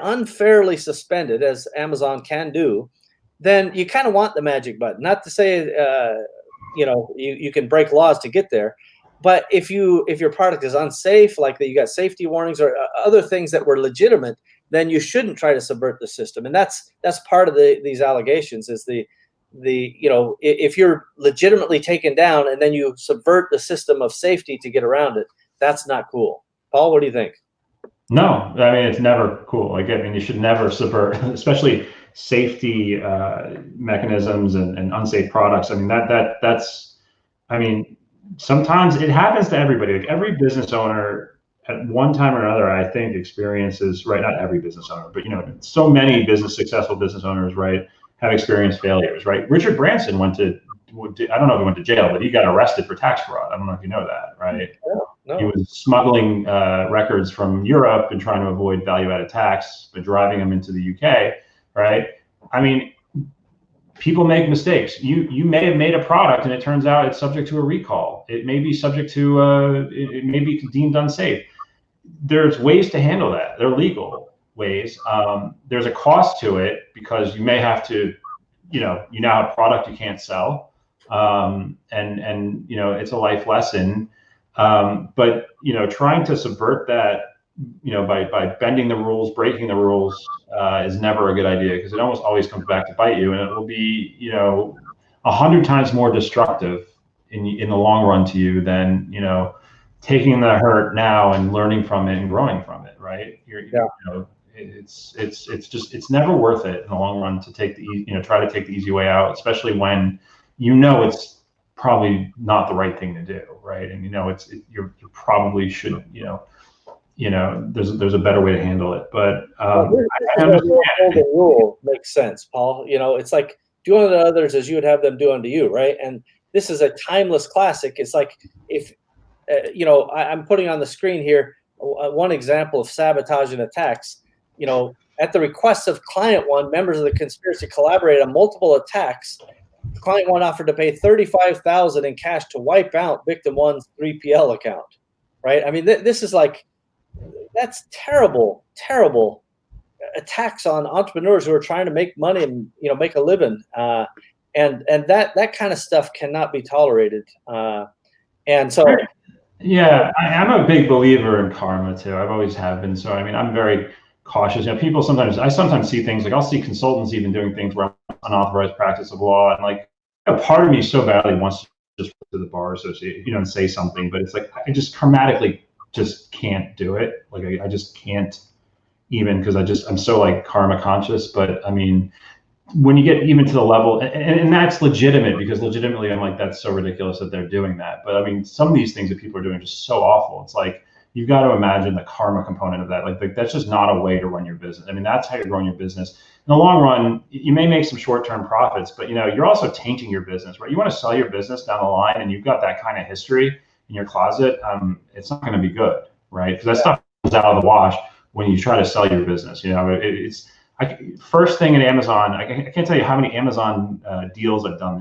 unfairly suspended, as Amazon can do, then you kind of want the magic button. Not to say you can break laws to get there, but if your product is unsafe, like that, you got safety warnings or other things that were legitimate, then you shouldn't try to subvert the system. And that's part of these allegations is if you're legitimately taken down and then you subvert the system of safety to get around it, that's not cool. Paul, what do you think? No, I mean, it's never cool. Like, I mean, you should never subvert, especially safety mechanisms and unsafe products. I mean, that's, I mean, sometimes it happens to everybody. Like every business owner at one time or another, I think, experiences, right? Not every business owner, but so many successful business owners, right, have experienced failures, right? Richard Branson I don't know if he went to jail, but he got arrested for tax fraud. I don't know if you know that, right? No. He was smuggling records from Europe and trying to avoid value-added tax, but driving them into the UK, right? I mean, people make mistakes. You may have made a product and it turns out it's subject to a recall. It may be subject to it may be deemed unsafe. There's ways to handle that. They're legal ways. There's a cost to it because you may have to, you now have a product you can't sell, and it's a life lesson. But trying to subvert that, by bending the rules, breaking the rules, is never a good idea because it almost always comes back to bite you, and it will be 100 times more destructive in the long run to you than taking the hurt now and learning from it and growing from it. Right? It's never worth it in the long run to take try to take the easy way out, especially when it's probably not the right thing to do, right? And you probably should, there's a better way to handle it. But the rule makes sense, Paul. It's like do unto others as you would have them do unto you, right? And this is a timeless classic. It's like if I'm putting on the screen here one example of sabotage and attacks. At the request of client 1, members of the conspiracy collaborated on multiple attacks. Client 1 offered to pay $35,000 in cash to wipe out victim 1's 3PL account, right? I mean, this is that's terrible attacks on entrepreneurs who are trying to make money and make a living, and that kind of stuff cannot be tolerated. And so, I'm a big believer in karma too. I've always have been. So I mean, I'm very cautious. I sometimes see things like I'll see consultants even doing things where unauthorized practice of law, and like a part of me so badly wants to just go to the bar association, and say something, but it's like I just karmatically just can't do it. Like I just can't even because I'm so like karma conscious. But I mean, when you get even to the level, and that's legitimate because legitimately I'm like that's so ridiculous that they're doing that. But I mean, some of these things that people are doing are just so awful. It's like you've got to imagine the karma component of that. Like that's just not a way to run your business. I mean, that's how you're growing your business. In the long run, you may make some short-term profits, but you're also tainting your business, right? You want to sell your business down the line, and you've got that kind of history in your closet. It's not going to be good, right? Because that stuff comes out of the wash when you try to sell your business. First thing in Amazon, I can't tell you how many Amazon deals I've done.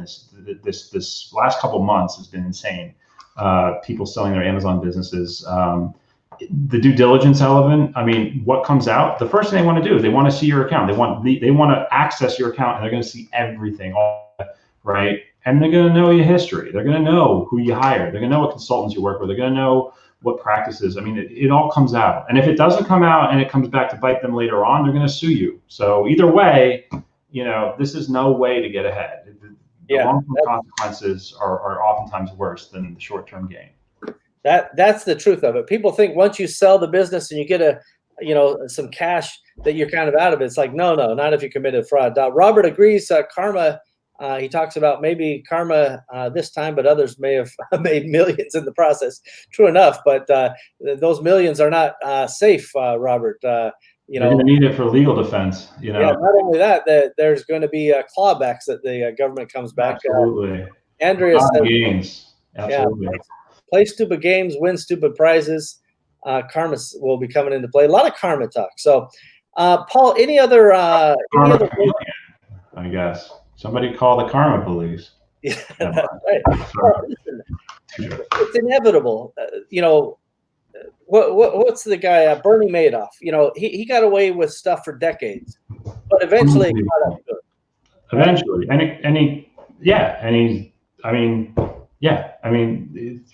This last couple months has been insane. People selling their Amazon businesses. The due diligence element. I mean, what comes out? The first thing they want to do is they want to see your account. They want to access your account, and they're going to see everything, right? And they're going to know your history. They're going to know who you hired. They're going to know what consultants you work with. They're going to know what practices. I mean, it all comes out. And if it doesn't come out and it comes back to bite them later on, they're going to sue you. So either way, this is no way to get ahead. The long-term consequences are oftentimes worse than the short-term gain. That's the truth of it. People think once you sell the business and you get some cash that you're kind of out of it. It's like, no, not if you committed fraud. Robert agrees. Karma. He talks about maybe karma this time, but others may have made millions in the process. True enough, but those millions are not safe, Robert. You're going to need it for legal defense. Yeah, not only that, there's going to be clawbacks that the government comes back. Absolutely. Andrea says, gains. Absolutely. Yeah, play stupid games, win stupid prizes. Karma will be coming into play. A lot of karma talk. So, Paul, any other? Karma chameleon, I guess. Somebody call the karma police. Yeah, that's right. Well, listen, it's inevitable. What's the guy? Bernie Madoff. He got away with stuff for decades, but eventually he got up to it. Eventually,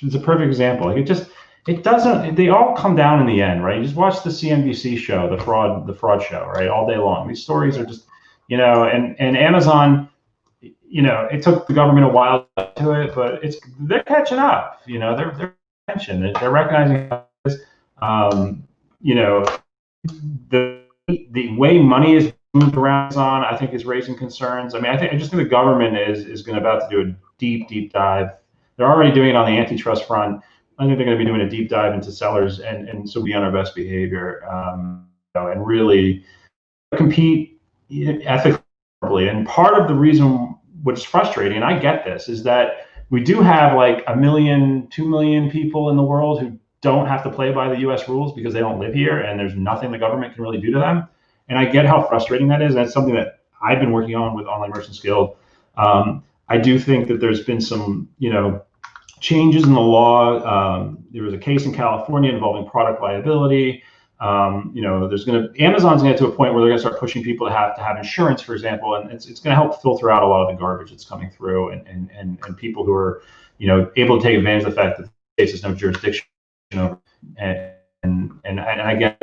it's a perfect example. Like it doesn't. They all come down in the end, right? You just watch the CNBC show, the fraud show, right, all day long. These stories are just, and Amazon, it took the government a while to it, but they're catching up. They're attention. They're recognizing this. The way money is moved around on, I think, is raising concerns. I just think the government is about to do a deep dive. They're already doing it on the antitrust front. I think they're going to be doing a deep dive into sellers, and so be on our best behavior, and really compete ethically. And part of the reason, which is frustrating, and I get this, is that we do have like 1 million, 2 million people in the world who don't have to play by the U.S. rules because they don't live here, and there's nothing the government can really do to them. And I get how frustrating that is. That's something that I've been working on with Online Merchants Guild. I do think that there's been some, changes in the law. There was a case in California involving product liability. Amazon's going to get to a point where they're going to start pushing people to have insurance, for example, and it's going to help filter out a lot of the garbage that's coming through, and people who are, able to take advantage of the fact that the state has no jurisdiction over, and I get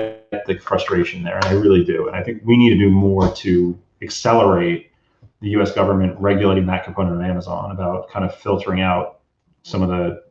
the frustration there, and I really do. And I think we need to do more to accelerate the U.S. government regulating that component of Amazon, about kind of filtering out some of the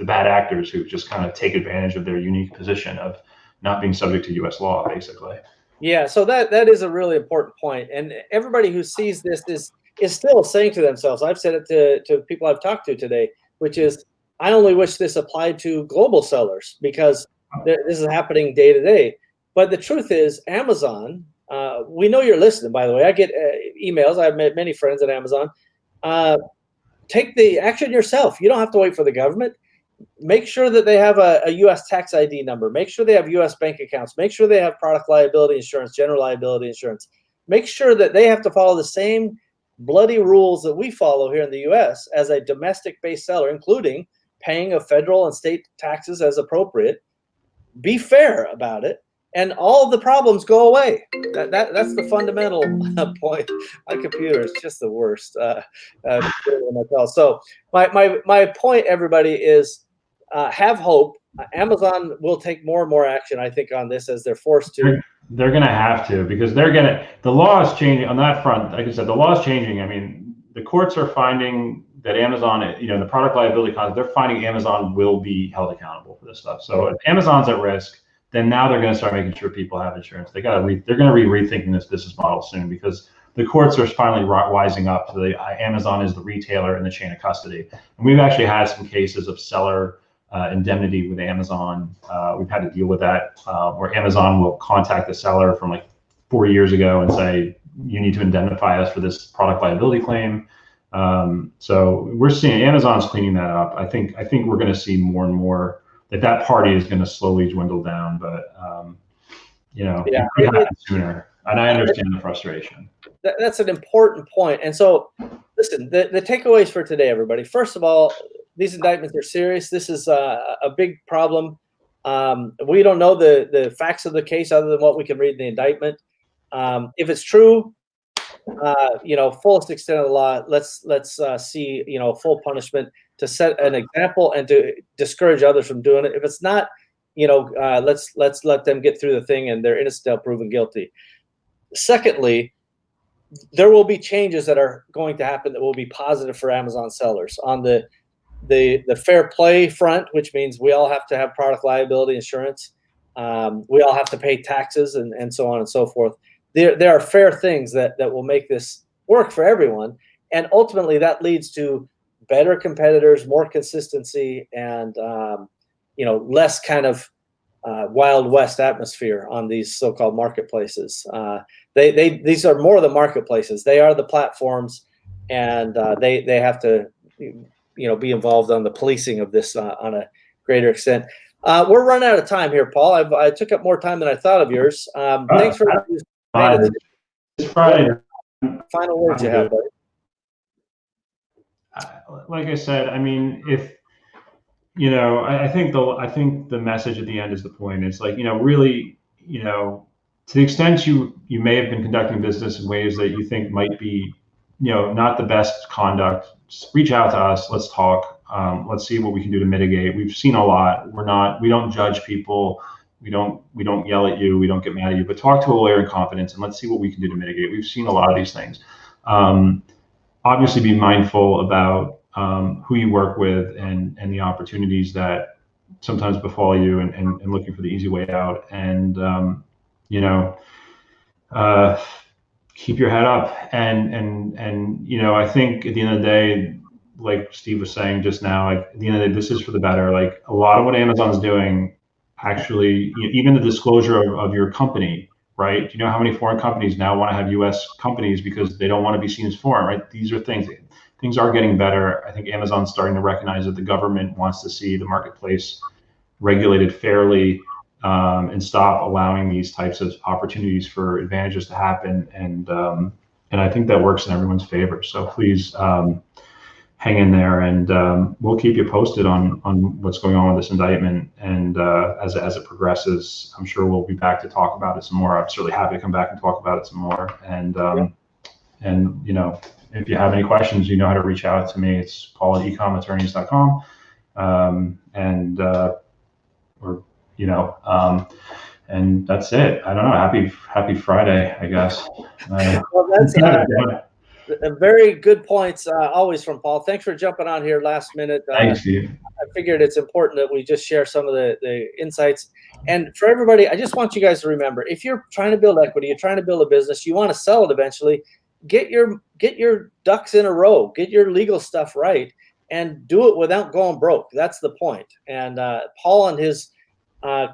bad actors who just kind of take advantage of their unique position of not being subject to U.S. law, basically. Yeah, so that is a really important point. And everybody who sees this is still saying to themselves, I've said it to people I've talked to today, which is, I only wish this applied to global sellers, because this is happening day to day. But the truth is, Amazon, we know you're listening, by the way. I get emails. I've met many friends at Amazon. Take the action yourself. You don't have to wait for the government. Make sure that they have a U.S. tax ID number. Make sure they have U.S. bank accounts. Make sure they have product liability insurance, general liability insurance. Make sure that they have to follow the same bloody rules that we follow here in the U.S. as a domestic-based seller, including paying of federal and state taxes as appropriate. Be fair about it, and all of the problems go away. That's the fundamental point. My computer is just the worst. So my point, everybody, is have hope. Amazon will take more and more action, I think, on this as they're forced to. They're going to have to, because the law is changing on that front. Like I said, the law is changing. I mean, the courts are finding that Amazon, the product liability concept, they're finding Amazon will be held accountable for this stuff. So if Amazon's at risk, then now they're going to start making sure people have insurance. They're going to be rethinking this business model soon, because the courts are finally wising up to Amazon is the retailer in the chain of custody. And we've actually had some cases of seller indemnity with Amazon. We've had to deal with that, where Amazon will contact the seller from like 4 years ago and say, you need to indemnify us for this product liability claim. So we're seeing Amazon's cleaning that up. I think we're going to see more and more that party is going to slowly dwindle down, but it could happen sooner. And I understand the frustration. That's an important point. And so, listen, the takeaways for today, everybody. First of all, these indictments are serious. This is a big problem. We don't know the facts of the case other than what we can read in the indictment. If it's true, fullest extent of the law, let's see, full punishment to set an example and to discourage others from doing it. If it's not, let's let them get through the thing and they're innocent until proven guilty. Secondly, there will be changes that are going to happen that will be positive for Amazon sellers on the fair play front, which means we all have to have product liability insurance. We all have to pay taxes and so on and so forth. There are fair things that will make this work for everyone. And ultimately that leads to better competitors, more consistency, and less kind of Wild West atmosphere on these so-called marketplaces. These are more the marketplaces. They are the platforms, and they have to be involved on the policing of this on a greater extent. We're running out of time here, Paul. I took up more time than I thought of yours. Thanks for it's Friday. Final words you have, buddy. Like I said, I mean, if I think the message at the end is the point. It's like, really, to the extent you may have been conducting business in ways that you think might be, not the best conduct, just reach out to us. Let's talk. Let's see what we can do to mitigate. We've seen a lot. We don't judge people. We don't yell at you. We don't get mad at you, but talk to a lawyer in confidence and let's see what we can do to mitigate. We've seen a lot of these things. Obviously be mindful about who you work with and the opportunities that sometimes befall you and looking for the easy way out. And, keep your head up. And I think at the end of the day, like Steve was saying just now, like at the end of the day, this is for the better. Like a lot of what Amazon's doing, actually, even the disclosure of your company, right? Do you know how many foreign companies now want to have U.S. companies because they don't want to be seen as foreign, right? These are things are getting better. I think Amazon's starting to recognize that the government wants to see the marketplace regulated fairly and stop allowing these types of opportunities for advantages to happen. And I think that works in everyone's favor. So please hang in there, and we'll keep you posted on what's going on with this indictment. And as it progresses, I'm sure we'll be back to talk about it some more. I'm certainly happy to come back and talk about it some more. And if you have any questions, you know how to reach out to me. It's paul@ecomattorneys.com. And that's it. I don't know. Happy Friday, I guess. Well, that's very good points, always from Paul. Thanks for jumping on here last minute. Thanks, Steve. I figured it's important that we just share some of the insights. And for everybody, I just want you guys to remember, if you're trying to build equity, you're trying to build a business, you want to sell it eventually, get your ducks in a row, get your legal stuff right, and do it without going broke. That's the point. And Paul and his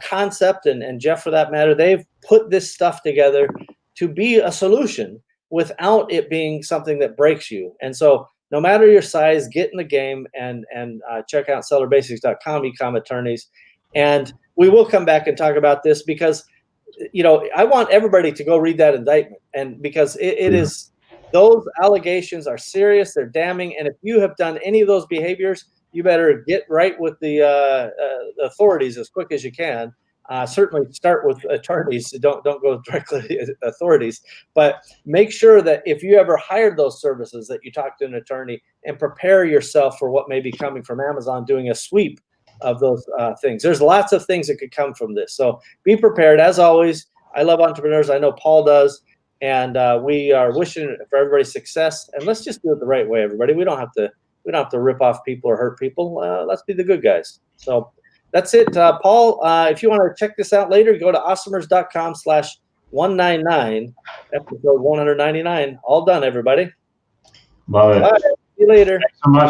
concept, and Jeff for that matter, they've put this stuff together to be a solution without it being something that breaks you. And so no matter your size, get in the game and check out sellerbasics.com, Ecom Attorneys. And we will come back and talk about this because, I want everybody to go read that indictment. And because it is, those allegations are serious, they're damning. And if you have done any of those behaviors, you better get right with the authorities as quick as you can. Certainly start with attorneys. Don't go directly to authorities, but make sure that if you ever hired those services that you talk to an attorney and prepare yourself for what may be coming from Amazon doing a sweep of those things. There's lots of things that could come from this. So be prepared. As always, I love entrepreneurs. I know Paul does. And we are wishing for everybody success. And let's just do it the right way, everybody. We don't have to rip off people or hurt people. Let's be the good guys. So that's it. Paul, if you want to check this out later, go to awesomers.com/199, episode 199. All done, everybody. Love it. Bye. See you later. Thanks so much.